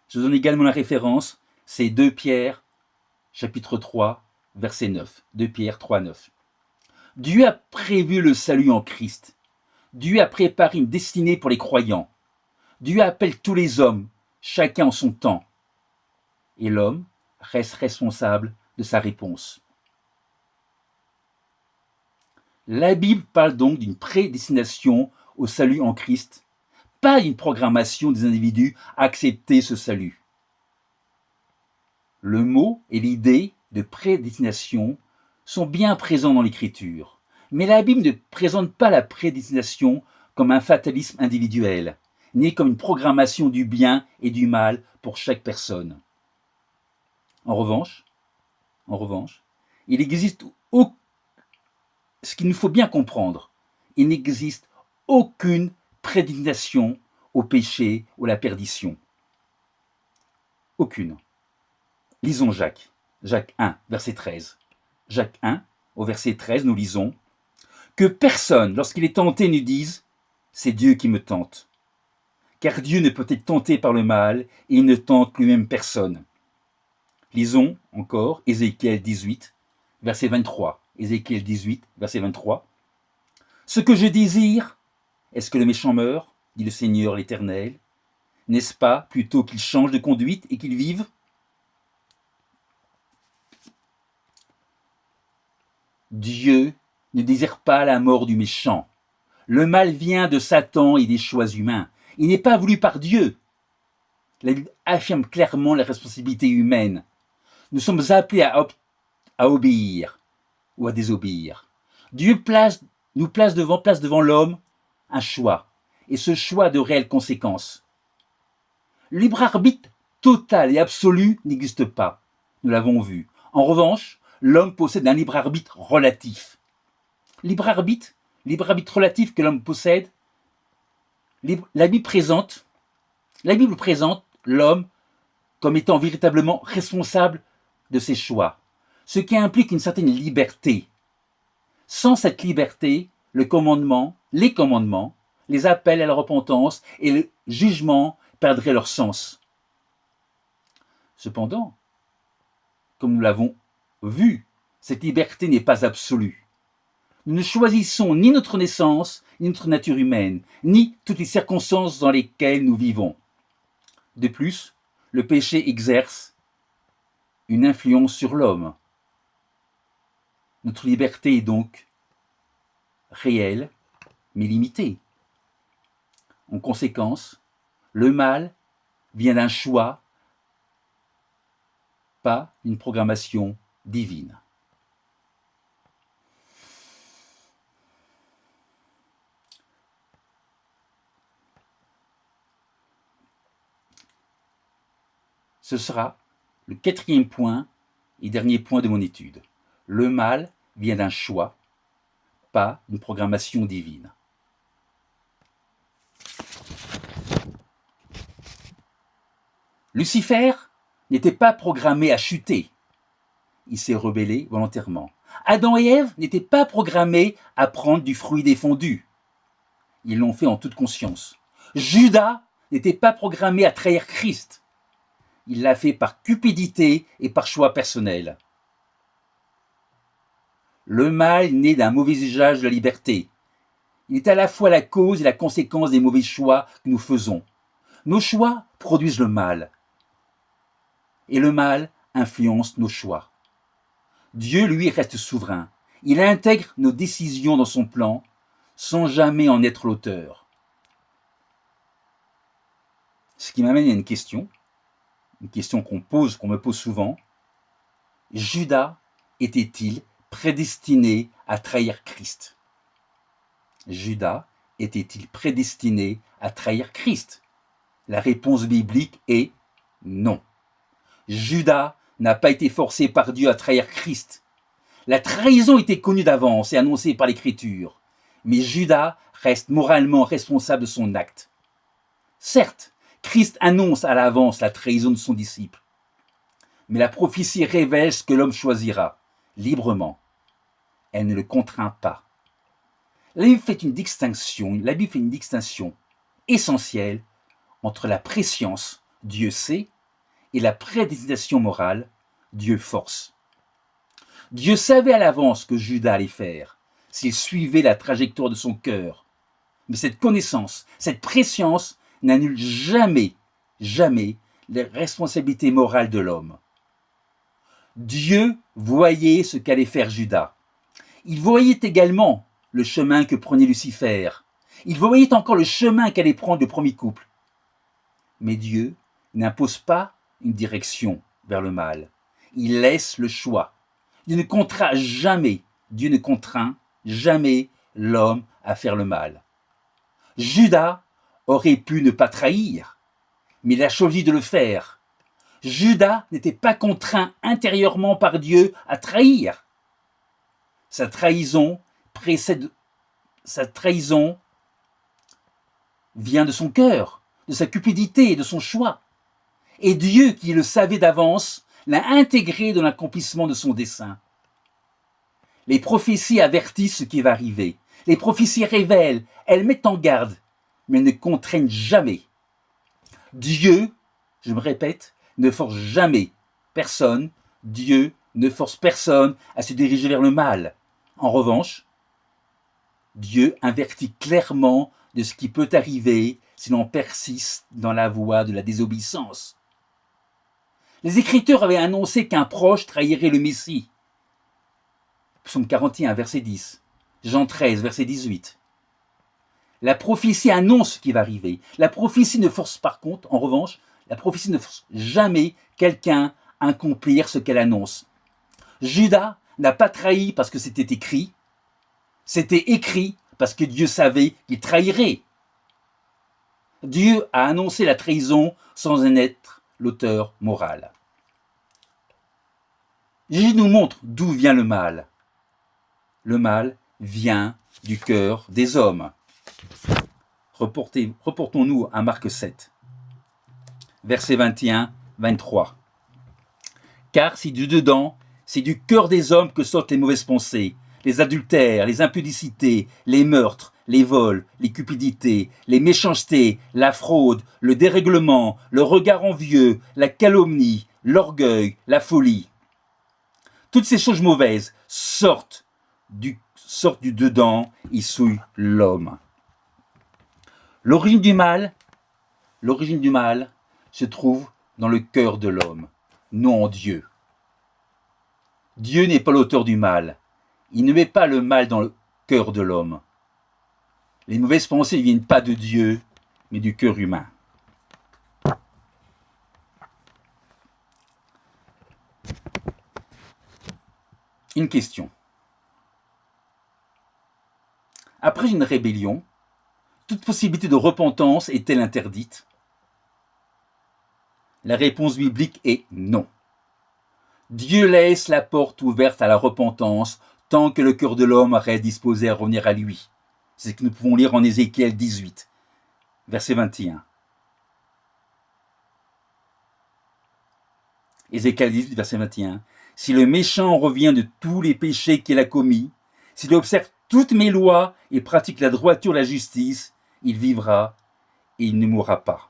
Je vous donne également la référence, c'est 2 Pierre, chapitre 3, verset 9. 2 Pierre 3, 9. Dieu a prévu le salut en Christ. Dieu a préparé une destinée pour les croyants. Dieu appelle tous les hommes, chacun en son temps. Et l'homme reste responsable de sa réponse. La Bible parle donc d'une prédestination au salut en Christ, pas d'une programmation des individus à accepter ce salut. Le mot et l'idée de prédestination sont bien présents dans l'Écriture, mais la Bible ne présente pas la prédestination comme un fatalisme individuel, ni comme une programmation du bien et du mal pour chaque personne. En revanche, il existe ce qu'il nous faut bien comprendre, il n'existe aucune prédestination au péché ou à la perdition. Aucune. Lisons Jacques 1, verset 13. Jacques 1, au verset 13, nous lisons « Que personne, lorsqu'il est tenté, ne dise « C'est Dieu qui me tente ». Car Dieu ne peut être tenté par le mal et il ne tente lui-même personne. Lisons encore Ézéchiel 18, verset 23. Ézéchiel 18, verset 23. « Ce que je désire, est-ce que le méchant meure, dit le Seigneur l'Éternel. N'est-ce pas plutôt qu'il change de conduite et qu'il vive ?» Dieu ne désire pas la mort du méchant. Le mal vient de Satan et des choix humains. Il n'est pas voulu par Dieu. La Bible affirme clairement la responsabilité humaine. Nous sommes appelés à obéir ou à désobéir. Dieu nous place devant l'homme un choix, et ce choix a de réelles conséquences. Le libre arbitre total et absolu n'existe pas, nous l'avons vu. En revanche, l'homme possède un libre arbitre relatif. Libre arbitre relatif que l'homme possède, la Bible présente l'homme comme étant véritablement responsable de ses choix, ce qui implique une certaine liberté. Sans cette liberté, les commandements, les appels à la repentance et le jugement perdraient leur sens. Cependant, comme nous l'avons vu, cette liberté n'est pas absolue. Nous ne choisissons ni notre naissance, ni notre nature humaine, ni toutes les circonstances dans lesquelles nous vivons. De plus, le péché exerce une influence sur l'homme. Notre liberté est donc réelle, mais limitée. En conséquence, le mal vient d'un choix, pas d'une programmation divine. Ce sera le 4e point et dernier point de mon étude. Le mal vient d'un choix, pas d'une programmation divine. Lucifer n'était pas programmé à chuter. Il s'est rebellé volontairement. Adam et Ève n'étaient pas programmés à prendre du fruit défendu. Ils l'ont fait en toute conscience. Judas n'était pas programmé à trahir Christ. Il l'a fait par cupidité et par choix personnel. Le mal naît d'un mauvais usage de la liberté. Il est à la fois la cause et la conséquence des mauvais choix que nous faisons. Nos choix produisent le mal. Et le mal influence nos choix. Dieu, lui, reste souverain. Il intègre nos décisions dans son plan, sans jamais en être l'auteur. Ce qui m'amène à une question qu'on me pose souvent. Judas était-il prédestiné à trahir Christ? Judas était-il prédestiné à trahir Christ? La réponse biblique est non. Judas n'a pas été forcé par Dieu à trahir Christ. La trahison était connue d'avance et annoncée par l'Écriture, mais Judas reste moralement responsable de son acte. Certes, Christ annonce à l'avance la trahison de son disciple. Mais la prophétie révèle ce que l'homme choisira, librement. Elle ne le contraint pas. La Bible fait une distinction essentielle entre la prescience, Dieu sait, et la prédestination morale, Dieu force. Dieu savait à l'avance que Judas allait faire, s'il suivait la trajectoire de son cœur. Mais cette connaissance, cette prescience n'annule jamais les responsabilités morales de l'homme. Dieu voyait ce qu'allait faire Judas. Il voyait également le chemin que prenait Lucifer. Il voyait encore le chemin qu'allait prendre le premier couple. Mais Dieu n'impose pas une direction vers le mal. Il laisse le choix. Dieu ne contraint jamais l'homme à faire le mal. Judas aurait pu ne pas trahir, mais il a choisi de le faire. Judas n'était pas contraint intérieurement par Dieu à trahir. Sa trahison vient de son cœur, de sa cupidité et de son choix. Et Dieu, qui le savait d'avance, l'a intégré dans l'accomplissement de son dessein. Les prophéties avertissent ce qui va arriver. Les prophéties révèlent, elles mettent en garde, mais elles ne contraignent jamais. Dieu, je me répète, ne force jamais personne. Dieu ne force personne à se diriger vers le mal. En revanche, Dieu avertit clairement de ce qui peut arriver si l'on persiste dans la voie de la désobéissance. Les Écritures avaient annoncé qu'un proche trahirait le Messie. Psaume 41, verset 10. Jean 13, verset 18. La prophétie annonce ce qui va arriver. La prophétie ne force par contre, en revanche, la prophétie ne force jamais quelqu'un à accomplir ce qu'elle annonce. Judas n'a pas trahi parce que c'était écrit. C'était écrit parce que Dieu savait qu'il trahirait. Dieu a annoncé la trahison sans en être l'auteur moral. Jésus nous montre d'où vient le mal. Le mal vient du cœur des hommes. Reportons-nous à Marc 7, versets 21-23. Car c'est du dedans, c'est du cœur des hommes que sortent les mauvaises pensées, les adultères, les impudicités, les meurtres, les vols, les cupidités, les méchancetés, la fraude, le dérèglement, le regard envieux, la calomnie, l'orgueil, la folie. Toutes ces choses mauvaises sortent du dedans et souillent l'homme. L'origine du mal se trouve dans le cœur de l'homme, non en Dieu. Dieu n'est pas l'auteur du mal. Il ne met pas le mal dans le cœur de l'homme. Les mauvaises pensées ne viennent pas de Dieu, mais du cœur humain. Une question. Après une rébellion, toute possibilité de repentance est-elle interdite? La réponse biblique est non. Dieu laisse la porte ouverte à la repentance tant que le cœur de l'homme reste disposé à revenir à lui. C'est ce que nous pouvons lire en Ézéchiel 18, verset 21. Ézéchiel 18, verset 21. Si le méchant revient de tous les péchés qu'il a commis, s'il observe toutes mes lois et pratique la droiture et la justice, il vivra et il ne mourra pas.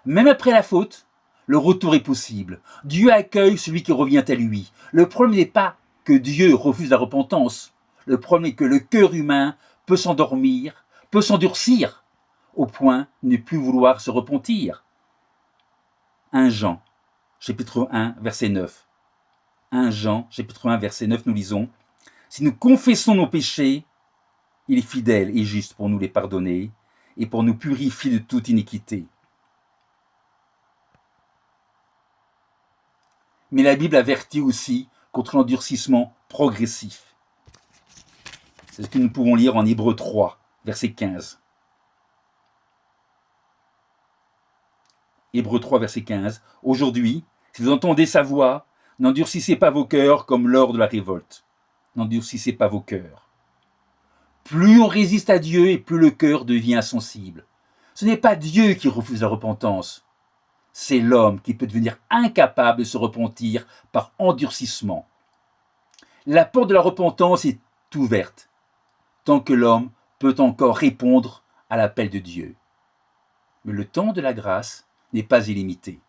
Même après la faute, le retour est possible. Dieu accueille celui qui revient à lui. Le problème n'est pas que Dieu refuse la repentance. Le problème est que le cœur humain peut s'endormir, peut s'endurcir, au point de ne plus vouloir se repentir. 1 Jean, chapitre 1, verset 9. 1 Jean, chapitre 1, verset 9, nous lisons « Si nous confessons nos péchés, il est fidèle et juste pour nous les pardonner et pour nous purifier de toute iniquité. » Mais la Bible avertit aussi contre l'endurcissement progressif. C'est ce que nous pouvons lire en Hébreux 3, verset 15. Hébreux 3, verset 15. « Aujourd'hui, si vous entendez sa voix, n'endurcissez pas vos cœurs comme lors de la révolte. N'endurcissez pas vos cœurs. Plus on résiste à Dieu et plus le cœur devient insensible. Ce n'est pas Dieu qui refuse la repentance, c'est l'homme qui peut devenir incapable de se repentir par endurcissement. La porte de la repentance est ouverte, tant que l'homme peut encore répondre à l'appel de Dieu. Mais le temps de la grâce n'est pas illimité.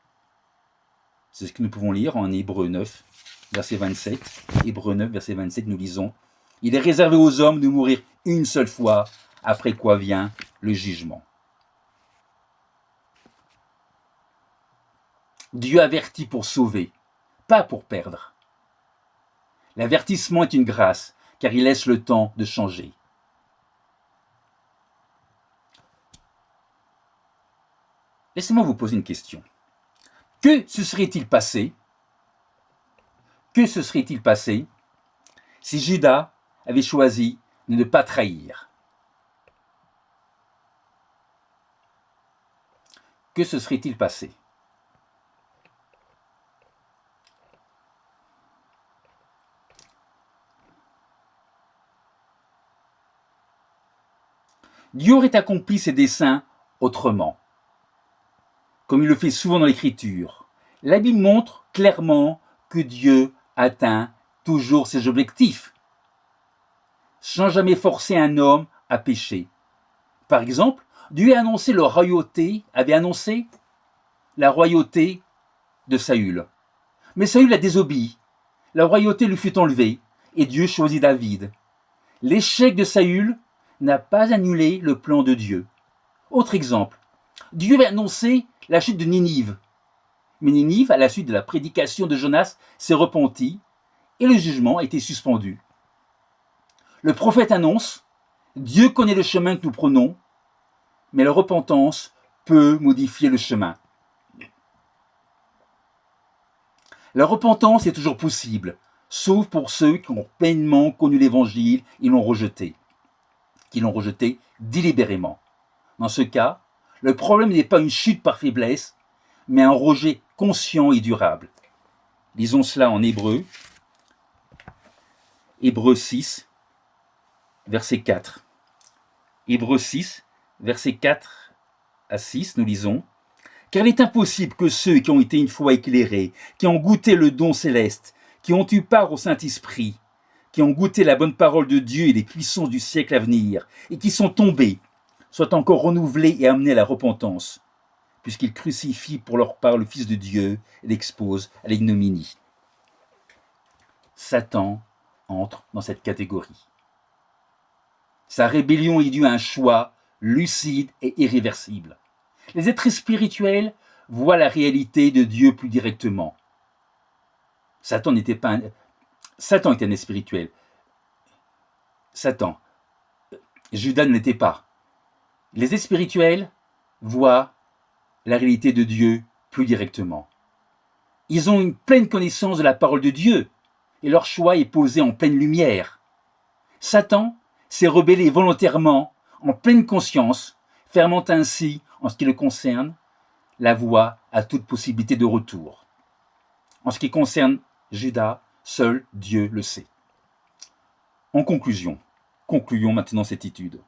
C'est ce que nous pouvons lire en Hébreux 9, verset 27. Hébreux 9, verset 27, nous lisons « Il est réservé aux hommes de mourir une seule fois, après quoi vient le jugement. » Dieu avertit pour sauver, pas pour perdre. L'avertissement est une grâce, car il laisse le temps de changer. Laissez-moi vous poser une question. Que se serait-il passé si Judas avait choisi de ne pas trahir? Que se serait-il passé? Dieu aurait accompli ses desseins autrement, comme il le fait souvent dans l'Écriture. La Bible montre clairement que Dieu atteint toujours ses objectifs, sans jamais forcer un homme à pécher. Par exemple, Dieu avait annoncé la royauté de Saül. Mais Saül a désobéi. La royauté lui fut enlevée et Dieu choisit David. L'échec de Saül n'a pas annulé le plan de Dieu. Autre exemple, Dieu avait annoncé la chute de Ninive. Mais Ninive, à la suite de la prédication de Jonas, s'est repenti et le jugement a été suspendu. Le prophète annonce « Dieu connaît le chemin que nous prenons, mais la repentance peut modifier le chemin. » La repentance est toujours possible, sauf pour ceux qui ont pleinement connu l'Évangile et l'ont rejeté, qui l'ont rejeté délibérément. Dans ce cas, le problème n'est pas une chute par faiblesse, mais un rejet conscient et durable. Lisons cela en Hébreux 6, verset 4. Hébreux 6, versets 4 à 6, nous lisons « Car il est impossible que ceux qui ont été une fois éclairés, qui ont goûté le don céleste, qui ont eu part au Saint-Esprit, qui ont goûté la bonne parole de Dieu et les puissances du siècle à venir, et qui sont tombés, soient encore renouvelés et amenés à la repentance, puisqu'ils crucifient pour leur part le Fils de Dieu et l'exposent à l'ignominie. » Satan entre dans cette catégorie. Sa rébellion est due à un choix lucide et irréversible. Les êtres spirituels voient la réalité de Dieu plus directement. Satan était un être spirituel. Judas ne l'était pas. Les êtres spirituels voient la réalité de Dieu plus directement. Ils ont une pleine connaissance de la parole de Dieu et leur choix est posé en pleine lumière. Satan s'est rebellé volontairement, en pleine conscience, fermant ainsi, en ce qui le concerne, la voie à toute possibilité de retour. En ce qui concerne Judas, seul Dieu le sait. En conclusion, concluons maintenant cette étude.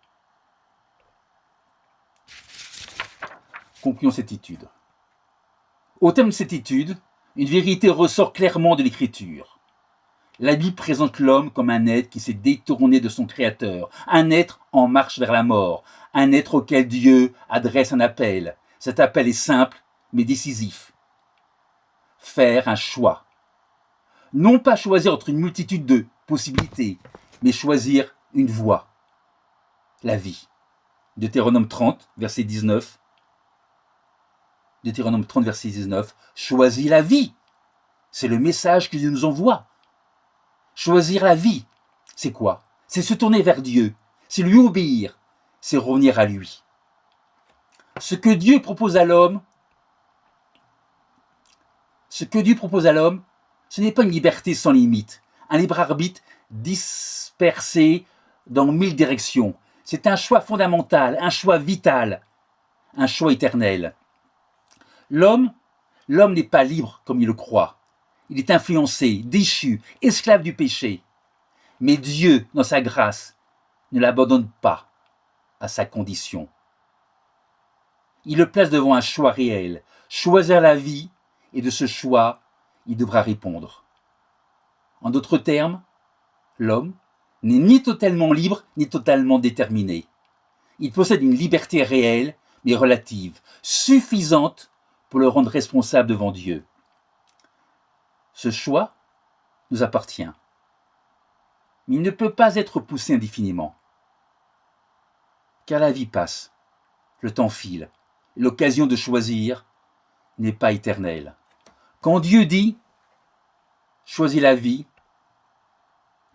Au terme de cette étude, une vérité ressort clairement de l'Écriture. La Bible présente l'homme comme un être qui s'est détourné de son Créateur, un être en marche vers la mort, un être auquel Dieu adresse un appel. Cet appel est simple, mais décisif. Faire un choix. Non pas choisir entre une multitude de possibilités, mais choisir une voie. La vie. Deutéronome 30, verset 19. Deutéronome 30, verset 19. Choisis la vie. C'est le message que Dieu nous envoie. Choisir la vie, c'est quoi? C'est se tourner vers Dieu, c'est lui obéir, c'est revenir à lui. Ce que Dieu propose à l'homme, ce n'est pas une liberté sans limite, un libre arbitre dispersé dans 1000 directions. C'est un choix fondamental, un choix vital, un choix éternel. L'homme n'est pas libre comme il le croit. Il est influencé, déchu, esclave du péché. Mais Dieu, dans sa grâce, ne l'abandonne pas à sa condition. Il le place devant un choix réel, choisir la vie, et de ce choix, il devra répondre. En d'autres termes, l'homme n'est ni totalement libre, ni totalement déterminé. Il possède une liberté réelle, mais relative, suffisante pour le rendre responsable devant Dieu. Ce choix nous appartient, mais il ne peut pas être poussé indéfiniment. Car la vie passe, le temps file, et l'occasion de choisir n'est pas éternelle. Quand Dieu dit « choisis la vie »,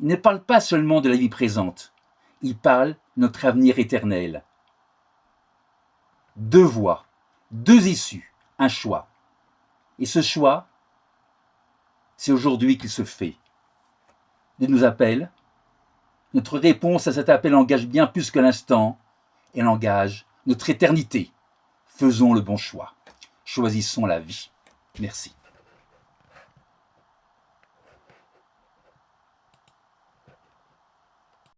il ne parle pas seulement de la vie présente, il parle de notre avenir éternel. Deux voies, deux issues, un choix. Et ce choix, c'est aujourd'hui qu'il se fait. Dieu nous appelle. Notre réponse à cet appel engage bien plus que l'instant, elle engage notre éternité. Faisons le bon choix. Choisissons la vie. Merci.